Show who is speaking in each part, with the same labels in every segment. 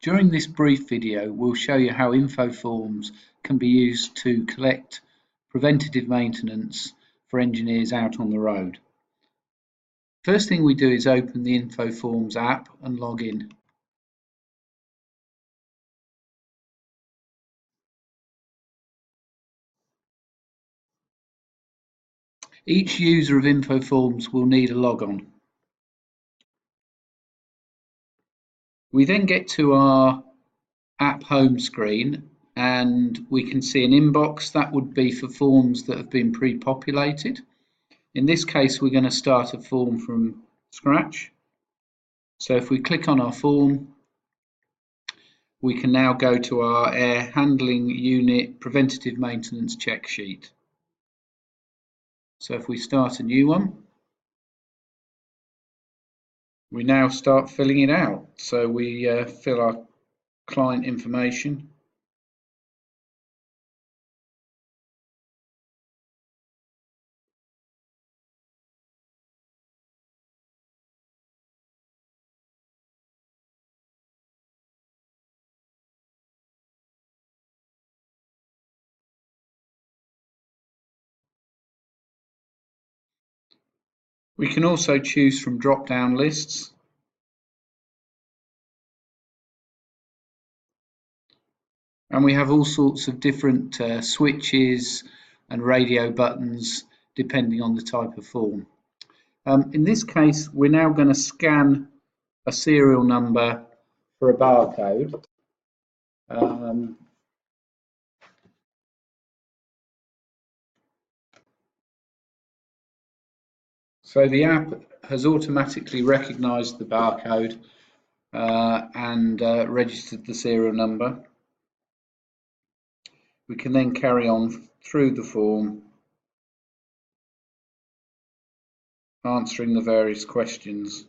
Speaker 1: During this brief video, we'll show you how infoForms can be used to collect preventative maintenance for engineers out on the road. First thing we do is open the infoForms app and log in. Each user of infoForms will need a logon. We then get to our app home screen and we can see an inbox. That would be for forms that have been pre-populated. In this case, we're going to start a form from scratch. So if we click on our form, we can now go to our air handling unit preventative maintenance check sheet. So if we start a new one, we now start filling it out. So we fill our client information. We can also choose from drop-down lists. And we have all sorts of different switches and radio buttons depending on the type of form. In this case, we're now going to scan a serial number for a barcode. So the app has automatically recognized the barcode and registered the serial number. We can then carry on through the form, answering the various questions.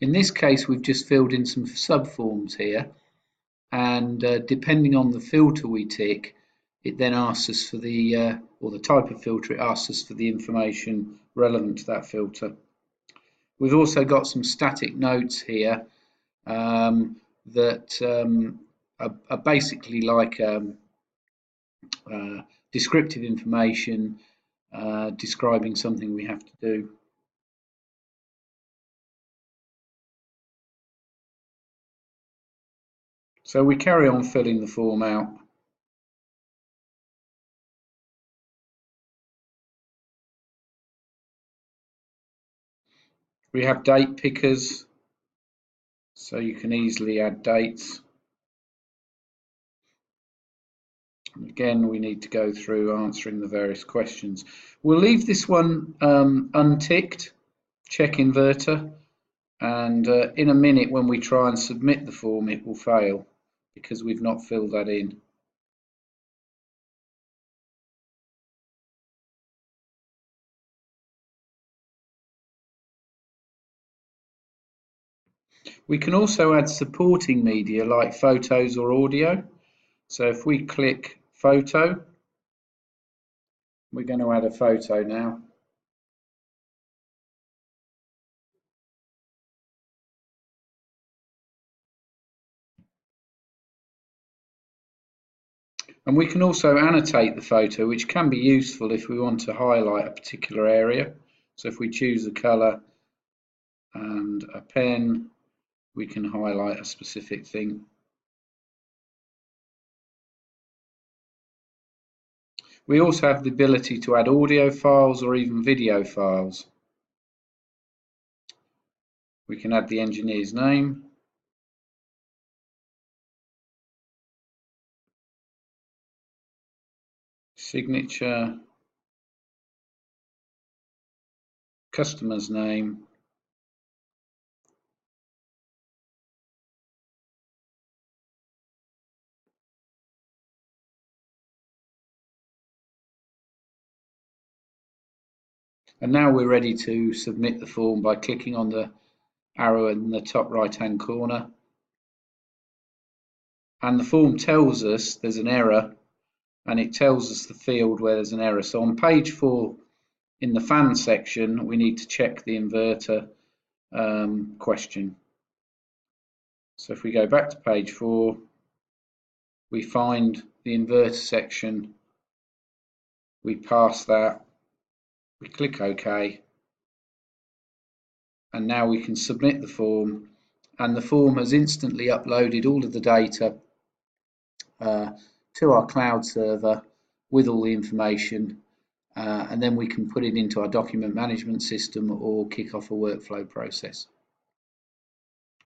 Speaker 1: In this case, we've just filled in some subforms here, and depending on the filter we tick, it then asks us for the, or the type of filter, it asks us for the information relevant to that filter. We've also got some static notes here that are basically like descriptive information describing something we have to do. So we carry on filling the form out. We have date pickers, so you can easily add dates. Again, we need to go through answering the various questions. We'll leave this one unticked, check inverter, and in a minute when we try and submit the form, it will fail because we've not filled that in. We can also add supporting media like photos or audio. So if we click photo, we're going to add a photo now. And we can also annotate the photo, which can be useful if we want to highlight a particular area. So if we choose a colour and a pen, we can highlight a specific thing. We also have the ability to add audio files or even video files. We can add the engineer's name, signature, customer's name, And now we're ready to submit the form by clicking on the arrow in the top right hand corner. And the form tells us there's an error, and it tells us the field where there's an error. So on page 4 in the fan section, we need to check the inverter question. So if we go back to page 4, we find the inverter section, we pass that, we click OK, and now we can submit the form, and the form has instantly uploaded all of the data to our cloud server with all the information, and then we can put it into our document management system or kick off a workflow process.